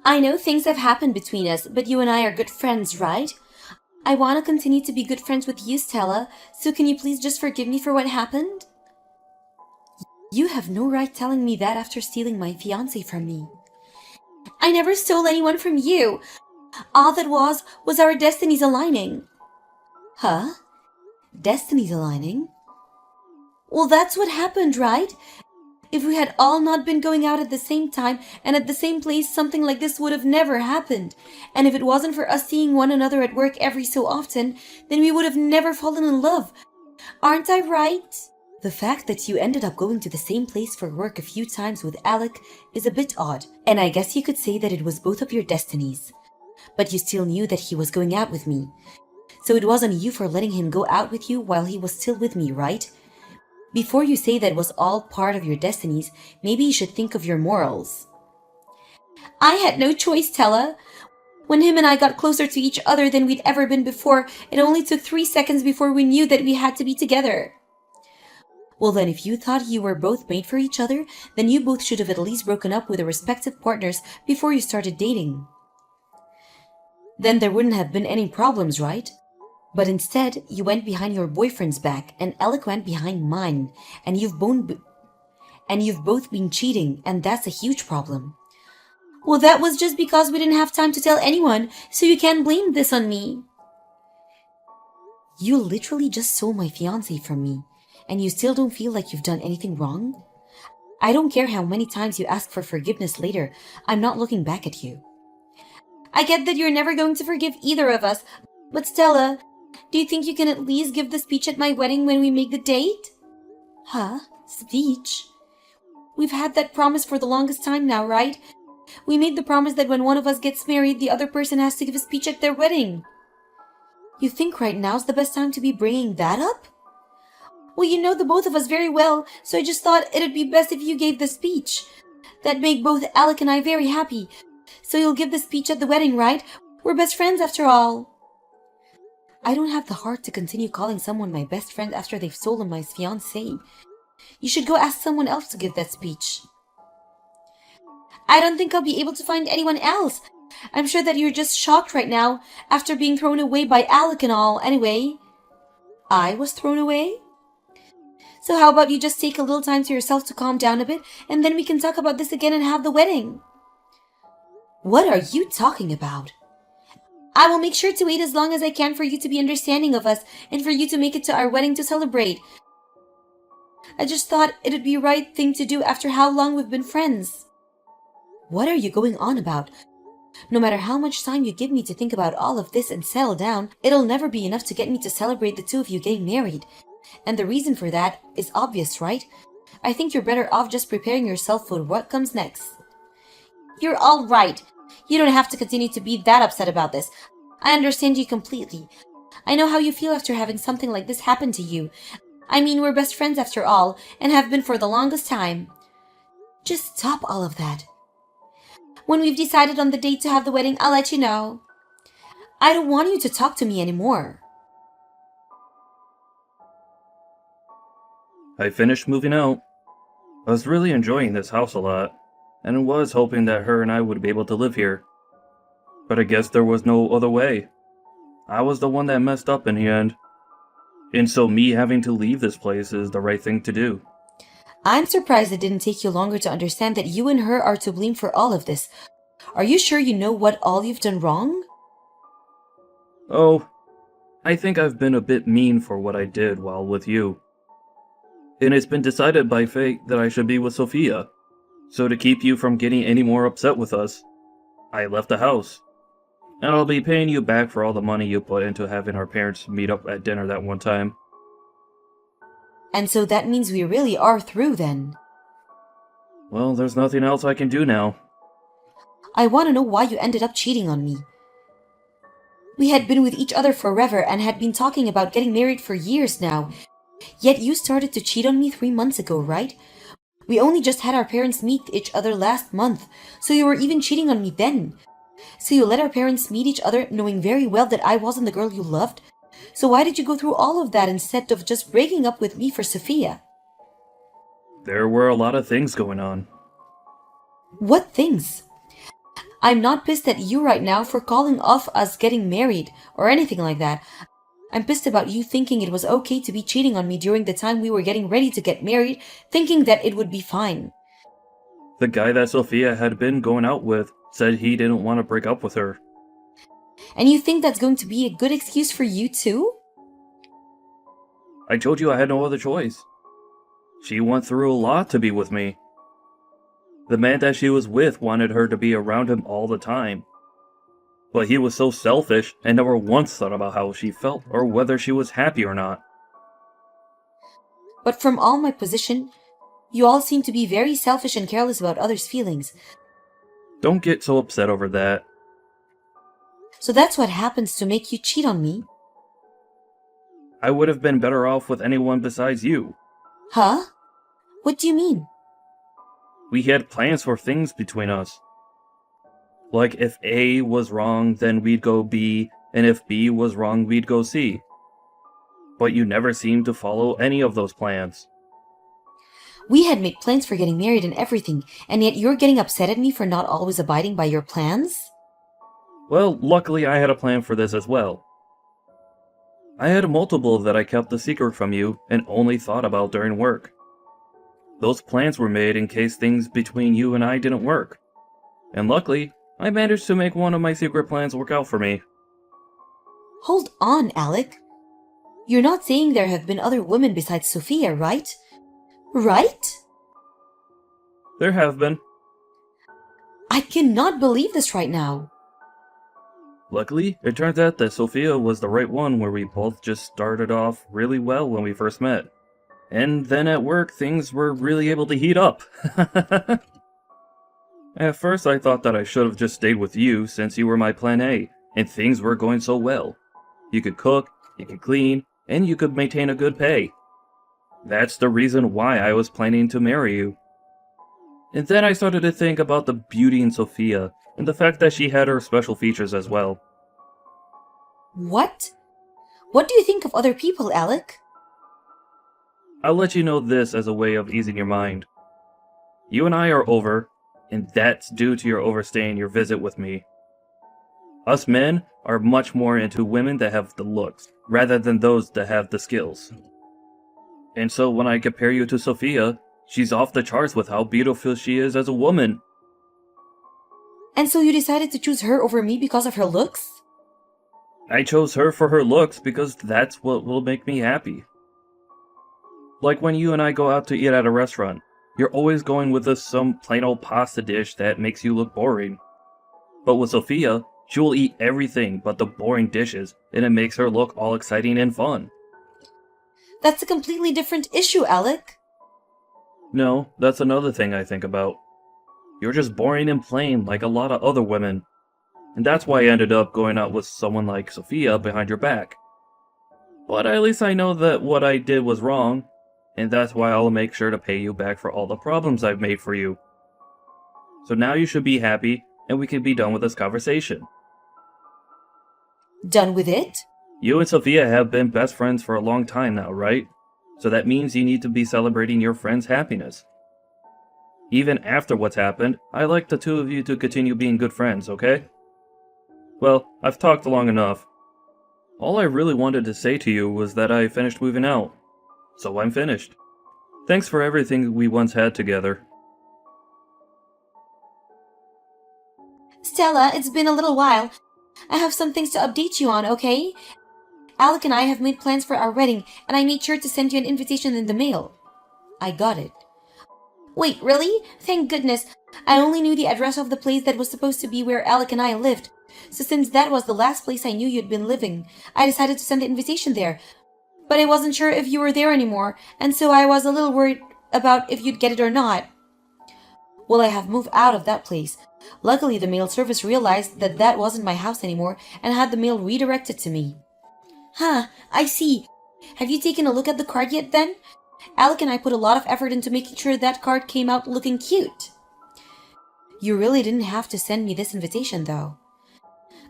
I know things have happened between us, but you and I are good friends, right? I want to continue to be good friends with you, Stella, so can you please just forgive me for what happened? You have no right telling me that after stealing my fiancé from me. I never stole anyone from you. All that was our destinies aligning. Huh? Destinies aligning? Well, that's what happened, right? If we had all not been going out at the same time and at the same place, something like this would have never happened. And if it wasn't for us seeing one another at work every so often, then we would have never fallen in love. Aren't I right? The fact that you ended up going to the same place for work a few times with Alec is a bit odd, and I guess you could say that it was both of your destinies. But you still knew that he was going out with me. So it wasn't you for letting him go out with you while he was still with me, right? Before you say that was all part of your destinies, maybe you should think of your morals. I had no choice, Tella. When him and I got closer to each other than we'd ever been before, it only took 3 seconds before we knew that we had to be together. Well then, if you thought you were both made for each other, then you both should have at least broken up with their respective partners before you started dating. Then there wouldn't have been any problems, right? But instead, you went behind your boyfriend's back, and Alec went behind mine, and you've both been cheating, and that's a huge problem. Well, that was just because we didn't have time to tell anyone, so you can't blame this on me. You literally just stole my fiancé from me, and you still don't feel like you've done anything wrong? I don't care how many times you ask for forgiveness later, I'm not looking back at you. I get that you're never going to forgive either of us, but Stella, do you think you can at least give the speech at my wedding when we make the date? Huh? Speech? We've had that promise for the longest time now, right? We made the promise that when one of us gets married, the other person has to give a speech at their wedding. You think right now's the best time to be bringing that up? Well, you know the both of us very well, so I just thought it'd be best if you gave the speech. That'd make both Alec and I very happy. So you'll give the speech at the wedding, right? We're best friends after all. I don't have the heart to continue calling someone my best friend after they've stolen my fiancé. You should go ask someone else to give that speech. I don't think I'll be able to find anyone else. I'm sure that you're just shocked right now, after being thrown away by Alec and all, anyway. I was thrown away? So how about you just take a little time to yourself to calm down a bit, and then we can talk about this again and have the wedding. What are you talking about? I will make sure to wait as long as I can for you to be understanding of us and for you to make it to our wedding to celebrate. I just thought it'd be the right thing to do after how long we've been friends. What are you going on about? No matter how much time you give me to think about all of this and settle down, it'll never be enough to get me to celebrate the two of you getting married. And the reason for that is obvious, right? I think you're better off just preparing yourself for what comes next. You're all right. You don't have to continue to be that upset about this. I understand you completely. I know how you feel after having something like this happen to you. I mean, we're best friends after all, and have been for the longest time. Just stop all of that. When we've decided on the date to have the wedding, I'll let you know. I don't want you to talk to me anymore. I finished moving out. I was really enjoying this house a lot, and was hoping that her and I would be able to live here. But I guess there was no other way. I was the one that messed up in the end. And so me having to leave this place is the right thing to do. I'm surprised it didn't take you longer to understand that you and her are to blame for all of this. Are you sure you know what all you've done wrong? Oh, I think I've been a bit mean for what I did while with you. And it's been decided by fate that I should be with Sophia. So to keep you from getting any more upset with us, I left the house. And I'll be paying you back for all the money you put into having our parents meet up at dinner that one time. And so that means we really are through then. Well, there's nothing else I can do now. I want to know why you ended up cheating on me. We had been with each other forever and had been talking about getting married for years now. Yet you started to cheat on me 3 months ago, right? We only just had our parents meet each other last month, so you were even cheating on me then. So you let our parents meet each other knowing very well that I wasn't the girl you loved? So why did you go through all of that instead of just breaking up with me for Sophia? There were a lot of things going on. What things? I'm not pissed at you right now for calling off us getting married or anything like that. I'm pissed about you thinking it was okay to be cheating on me during the time we were getting ready to get married, thinking that it would be fine. The guy that Sophia had been going out with said he didn't want to break up with her. And you think that's going to be a good excuse for you too? I told you I had no other choice. She went through a lot to be with me. The man that she was with wanted her to be around him all the time. But he was so selfish and never once thought about how she felt or whether she was happy or not. But from all my position, you all seem to be very selfish and careless about others' feelings. Don't get so upset over that. So that's what happens to make you cheat on me? I would have been better off with anyone besides you. Huh? What do you mean? We had plans for things between us. Like if A was wrong, then we'd go B, and if B was wrong, we'd go C. But you never seemed to follow any of those plans. We had made plans for getting married and everything, and yet you're getting upset at me for not always abiding by your plans? Well, luckily I had a plan for this as well. I had multiple that I kept a secret from you and only thought about during work. Those plans were made in case things between you and I didn't work. And luckily, I managed to make one of my secret plans work out for me. Hold on, Alec. You're not saying there have been other women besides Sophia, right? Right? There have been. I cannot believe this right now. Luckily, it turns out that Sophia was the right one where we both just started off really well when we first met. And then at work, things were really able to heat up. At first, I thought that I should have just stayed with you since you were my plan A, and things were going so well. You could cook, you could clean, and you could maintain a good pay. That's the reason why I was planning to marry you. And then I started to think about the beauty in Sophia, and the fact that she had her special features as well. What? What do you think of other people, Alec? I'll let you know this as a way of easing your mind. You and I are over, and that's due to your overstaying your visit with me. Us men are much more into women that have the looks, rather than those that have the skills. And so when I compare you to Sophia, she's off the charts with how beautiful she is as a woman. And so you decided to choose her over me because of her looks? I chose her for her looks because that's what will make me happy. Like when you and I go out to eat at a restaurant, you're always going with us some plain old pasta dish that makes you look boring. But with Sophia, she will eat everything but the boring dishes, and it makes her look all exciting and fun. That's a completely different issue, Alec. No, that's another thing I think about. You're just boring and plain like a lot of other women. And that's why I ended up going out with someone like Sophia behind your back. But at least I know that what I did was wrong, and that's why I'll make sure to pay you back for all the problems I've made for you. So now you should be happy, and we can be done with this conversation. Done with it? You and Sophia have been best friends for a long time now, right? So that means you need to be celebrating your friend's happiness. Even after what's happened, I'd like the two of you to continue being good friends, okay? Well, I've talked long enough. All I really wanted to say to you was that I finished moving out. So I'm finished. Thanks for everything we once had together. Stella, it's been a little while. I have some things to update you on, okay? Alec and I have made plans for our wedding, and I made sure to send you an invitation in the mail. I got it. Wait, really? Thank goodness. I only knew the address of the place that was supposed to be where Alec and I lived. So since that was the last place I knew you'd been living, I decided to send the invitation there. But I wasn't sure if you were there anymore, and so I was a little worried about if you'd get it or not. Well, I have moved out of that place. Luckily, the mail service realized that that wasn't my house anymore and had the mail redirected to me. Huh, I see. Have you taken a look at the card yet then? Alec and I put a lot of effort into making sure that card came out looking cute. You really didn't have to send me this invitation, though.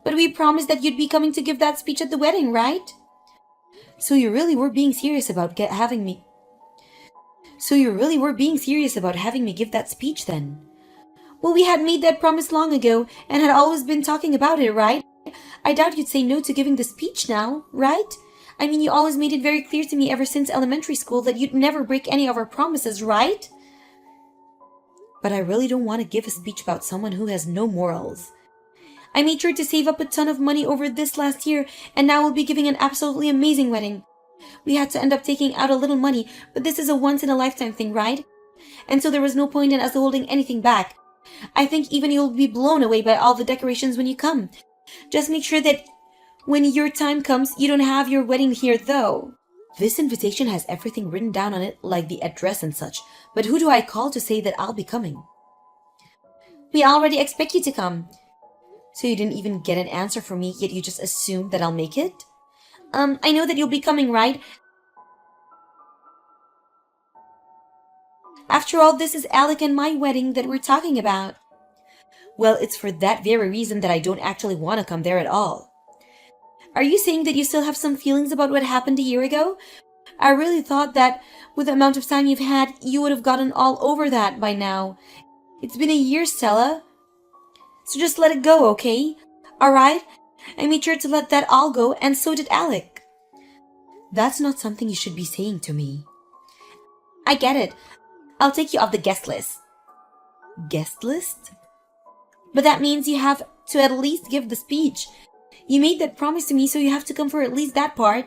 But we promised that you'd be coming to give that speech at the wedding, right? So you really were being serious about having me give that speech then? Well, we had made that promise long ago and had always been talking about it, right? I doubt you'd say no to giving the speech now, right? I mean, you always made it very clear to me ever since elementary school that you'd never break any of our promises, right? But I really don't want to give a speech about someone who has no morals. I made sure to save up a ton of money over this last year, and now we'll be giving an absolutely amazing wedding. We had to end up taking out a little money, but this is a once-in-a-lifetime thing, right? And so there was no point in us holding anything back. I think even you'll be blown away by all the decorations when you come. Just make sure that when your time comes, you don't have your wedding here, though. This invitation has everything written down on it, like the address and such, but who do I call to say that I'll be coming? We already expect you to come. So you didn't even get an answer from me, yet you just assumed that I'll make it? I know that you'll be coming, right? After all, this is Alec and my wedding that we're talking about. Well, it's for that very reason that I don't actually want to come there at all. Are you saying that you still have some feelings about what happened a year ago? I really thought that with the amount of time you've had, you would have gotten all over that by now. It's been a year, Stella. So just let it go, okay? Alright? I made sure to let that all go, and so did Alec. That's not something you should be saying to me. I get it. I'll take you off the guest list. Guest list? But that means you have to at least give the speech. You made that promise to me, so you have to come for at least that part.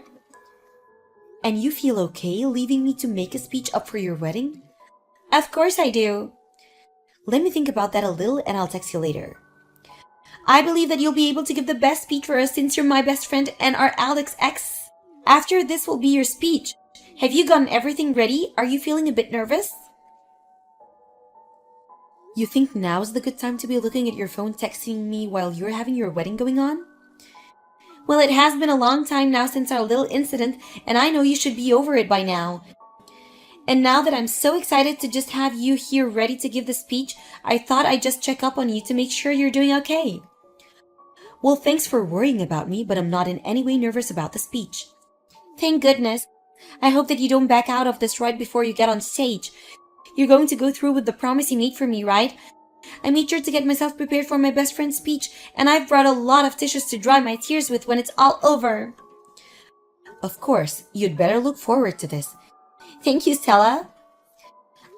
And you feel okay leaving me to make a speech up for your wedding? Of course I do. Let me think about that a little and I'll text you later. I believe that you'll be able to give the best speech for us since you're my best friend and are Alec's ex. After this will be your speech. Have you gotten everything ready? Are you feeling a bit nervous? You think now's the good time to be looking at your phone texting me while you're having your wedding going on? Well, it has been a long time now since our little incident, and I know you should be over it by now. And now that I'm so excited to just have you here ready to give the speech, I thought I'd just check up on you to make sure you're doing okay. Well, thanks for worrying about me, but I'm not in any way nervous about the speech. Thank goodness. I hope that you don't back out of this right before you get on stage. You're going to go through with the promise you made for me, right? I made sure to get myself prepared for my best friend's speech, and I've brought a lot of tissues to dry my tears with when it's all over. Of course, you'd better look forward to this. Thank you, Stella.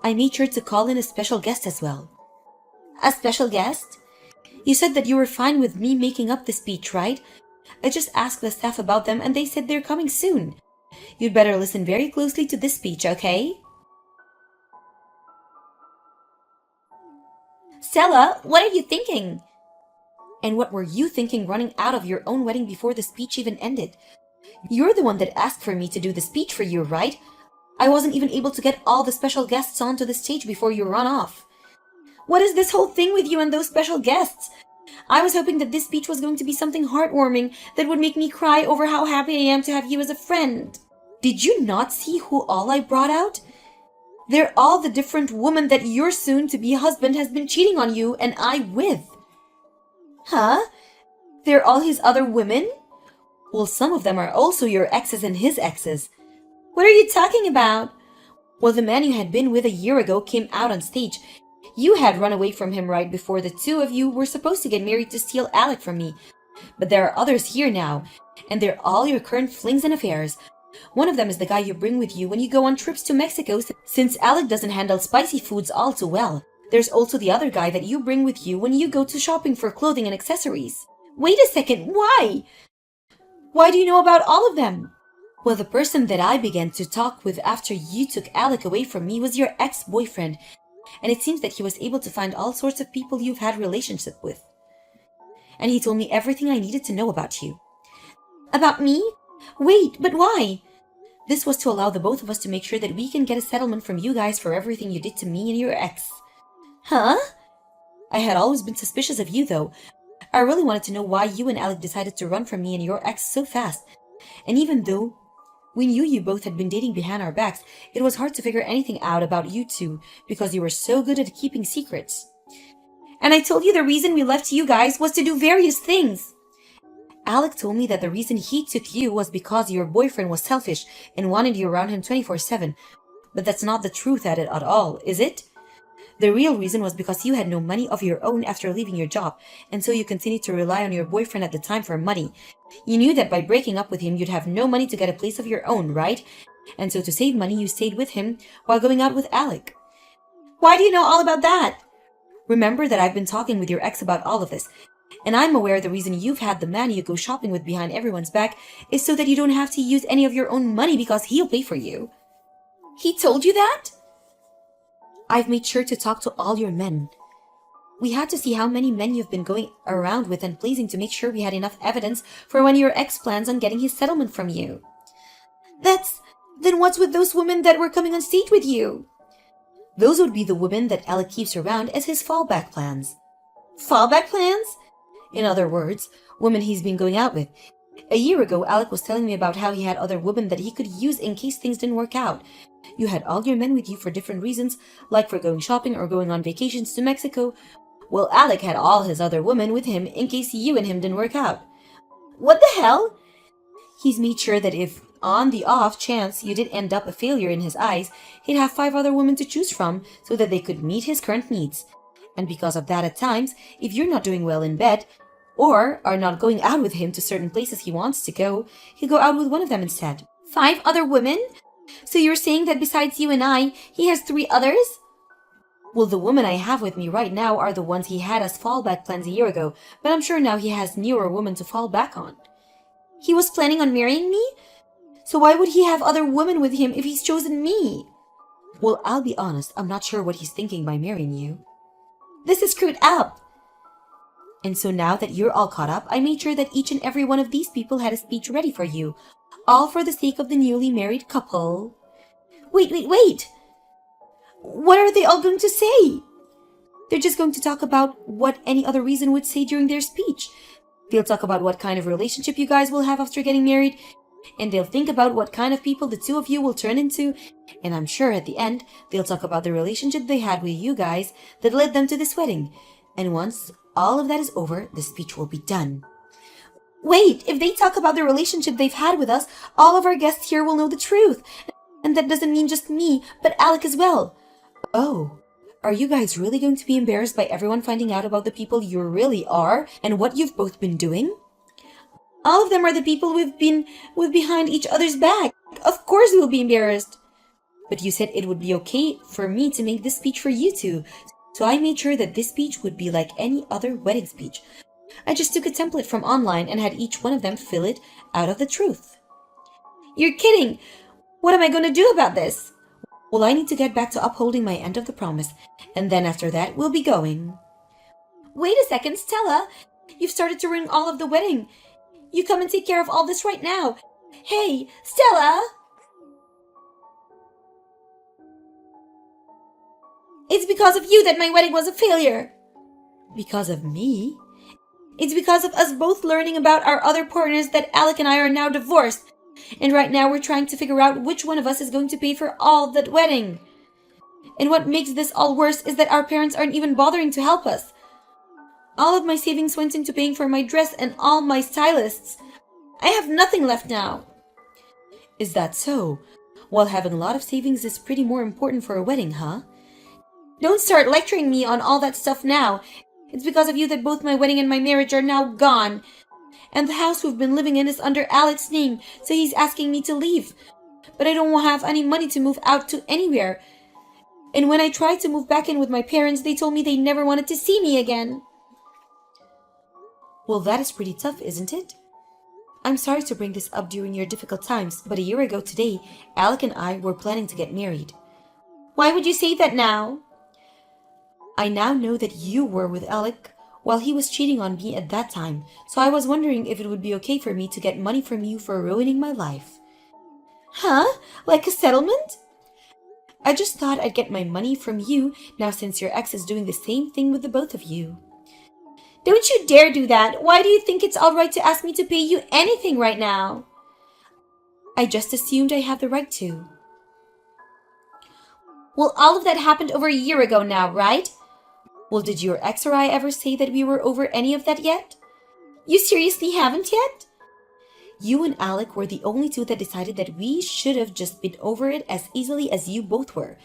I made sure to call in a special guest as well. A special guest? You said that you were fine with me making up the speech, right? I just asked the staff about them and they said they're coming soon. You'd better listen very closely to this speech, okay? Stella, what are you thinking? And what were you thinking running out of your own wedding before the speech even ended? You're the one that asked for me to do the speech for you, right? I wasn't even able to get all the special guests onto the stage before you run off. What is this whole thing with you and those special guests? I was hoping that this speech was going to be something heartwarming that would make me cry over how happy I am to have you as a friend. Did you not see who all I brought out? They're all the different women that your soon-to-be husband has been cheating on you and I with. Huh? They're all his other women? Well, some of them are also your exes and his exes. What are you talking about? Well, the man you had been with a year ago came out on stage. You had run away from him right before the two of you were supposed to get married to steal Alec from me. But there are others here now, and they're all your current flings and affairs. One of them is the guy you bring with you when you go on trips to Mexico, since Alec doesn't handle spicy foods all too well. There's also the other guy that you bring with you when you go to shopping for clothing and accessories. Wait a second, why? Why do you know about all of them? Well, the person that I began to talk with after you took Alec away from me was your ex-boyfriend, and it seems that he was able to find all sorts of people you've had relationship with. And he told me everything I needed to know about you. About me? Wait, but why? This was to allow the both of us to make sure that we can get a settlement from you guys for everything you did to me and your ex. Huh? I had always been suspicious of you, though. I really wanted to know why you and Alec decided to run from me and your ex so fast. And even though we knew you both had been dating behind our backs, it was hard to figure anything out about you two because you were so good at keeping secrets. And I told you the reason we left you guys was to do various things. Alec told me that the reason he took you was because your boyfriend was selfish and wanted you around him 24/7. But that's not the truth at it at all, is it? The real reason was because you had no money of your own after leaving your job, and so you continued to rely on your boyfriend at the time for money. You knew that by breaking up with him, you'd have no money to get a place of your own, right? And so to save money, you stayed with him while going out with Alec. Why do you know all about that? Remember that I've been talking with your ex about all of this, and I'm aware the reason you've had the man you go shopping with behind everyone's back is so that you don't have to use any of your own money because he'll pay for you. He told you that? I've made sure to talk to all your men. We had to see how many men you've been going around with and pleasing to make sure we had enough evidence for when your ex plans on getting his settlement from you. Then what's with those women that were coming on stage with you? Those would be the women that Alec keeps around as his fallback plans. Fallback plans? In other words, women he's been going out with. A year ago, Alec was telling me about how he had other women that he could use in case things didn't work out. You had all your men with you for different reasons, like for going shopping or going on vacations to Mexico. Well, Alec had all his other women with him in case you and him didn't work out. What the hell? He's made sure that if, on the off chance you did end up a failure in his eyes, he'd have 5 other women to choose from so that they could meet his current needs. And because of that, at times, if you're not doing well in bed, or are not going out with him to certain places he wants to go, he'll go out with one of them instead. 5 other women? So you're saying that besides you and I, he has 3 others? Well, the women I have with me right now are the ones he had as fallback plans a year ago, but I'm sure now he has newer women to fall back on. He was planning on marrying me? So why would he have other women with him if he's chosen me? Well, I'll be honest, I'm not sure what he's thinking by marrying you. This is screwed up. And so now that you're all caught up, I made sure that each and every one of these people had a speech ready for you, all for the sake of the newly married couple. Wait! What are they all going to say? They're just going to talk about what any other reason would say during their speech. They'll talk about what kind of relationship you guys will have after getting married, and they'll think about what kind of people the 2 of you will turn into, and I'm sure at the end, they'll talk about the relationship they had with you guys that led them to this wedding. And once all of that is over, the speech will be done. Wait, if they talk about the relationship they've had with us, all of our guests here will know the truth. And that doesn't mean just me, but Alec as well. Oh, are you guys really going to be embarrassed by everyone finding out about the people you really are and what you've both been doing? All of them are the people we've been with behind each other's back. Of course we'll be embarrassed. But you said it would be okay for me to make this speech for you two. So I made sure that this speech would be like any other wedding speech. I just took a template from online and had each one of them fill it out of the truth. You're kidding! What am I going to do about this? Well, I need to get back to upholding my end of the promise, and then after that, we'll be going. Wait a second, Stella! You've started to ruin all of the wedding. You come and take care of all this right now. Hey, Stella! It's because of you that my wedding was a failure. Because of me? It's because of us both learning about our other partners that Alec and I are now divorced. And right now we're trying to figure out which one of us is going to pay for all that wedding. And what makes this all worse is that our parents aren't even bothering to help us. All of my savings went into paying for my dress and all my stylists. I have nothing left now. Is that so? Well, having a lot of savings is pretty more important for a wedding, huh? Don't start lecturing me on all that stuff now. It's because of you that both my wedding and my marriage are now gone. And the house we've been living in is under Alec's name, so he's asking me to leave. But I don't have any money to move out to anywhere. And when I tried to move back in with my parents, they told me they never wanted to see me again. Well, that is pretty tough, isn't it? I'm sorry to bring this up during your difficult times, but a year ago today, Alec and I were planning to get married. Why would you say that now? I now know that you were with Alec while he was cheating on me at that time, so I was wondering if it would be okay for me to get money from you for ruining my life. Huh? Like a settlement? I just thought I'd get my money from you now since your ex is doing the same thing with the both of you. Don't you dare do that! Why do you think it's all right to ask me to pay you anything right now? I just assumed I have the right to. Well, all of that happened over a year ago now, right? Well, did your ex or I ever say that we were over any of that yet? You seriously haven't yet? You and Alec were the only two that decided that we should have just been over it as easily as you both were.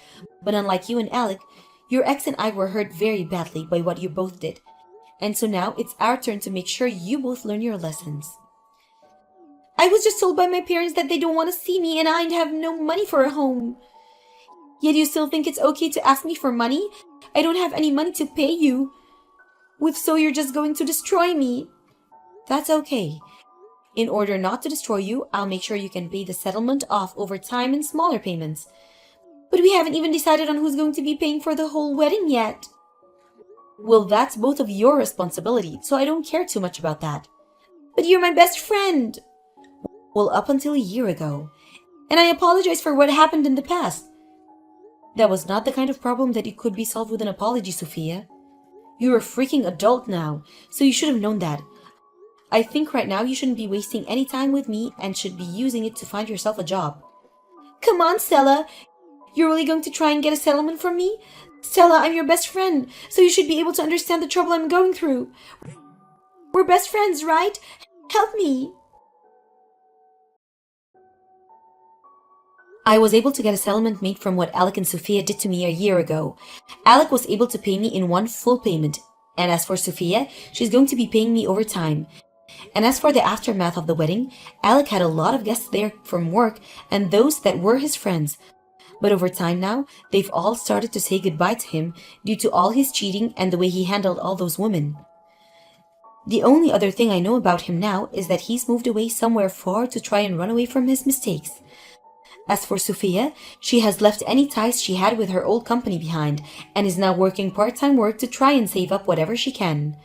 But unlike you and Alec, Your ex and I were hurt very badly by what you both did. And so now it's our turn to make sure you both learn your lessons. I was just told by my parents that they don't want to see me and I have no money for a home. Yet you still think it's okay to ask me for money? I don't have any money to pay you. If so, you're just going to destroy me. That's okay. In order not to destroy you, I'll make sure you can pay the settlement off over time in smaller payments. But we haven't even decided on who's going to be paying for the whole wedding yet. Well, that's both of your responsibility, so I don't care too much about that. But you're my best friend. Well, up until a year ago. And I apologize for what happened in the past. That was not the kind of problem that it could be solved with an apology, Sophia. You're a freaking adult now, so you should have known that. I think right now you shouldn't be wasting any time with me and should be using it to find yourself a job. Come on, Stella. You're really going to try and get a settlement from me? Stella, I'm your best friend, so you should be able to understand the trouble I'm going through. We're best friends, right? Help me. I was able to get a settlement made from what Alec and Sophia did to me a year ago. Alec was able to pay me in one full payment, and as for Sophia, she's going to be paying me over time. And as for the aftermath of the wedding, Alec had a lot of guests there from work and those that were his friends. But over time now, they've all started to say goodbye to him due to all his cheating and the way he handled all those women. The only other thing I know about him now is that he's moved away somewhere far to try and run away from his mistakes. As for Sophia, she has left any ties she had with her old company behind and is now working part-time work to try and save up whatever she can.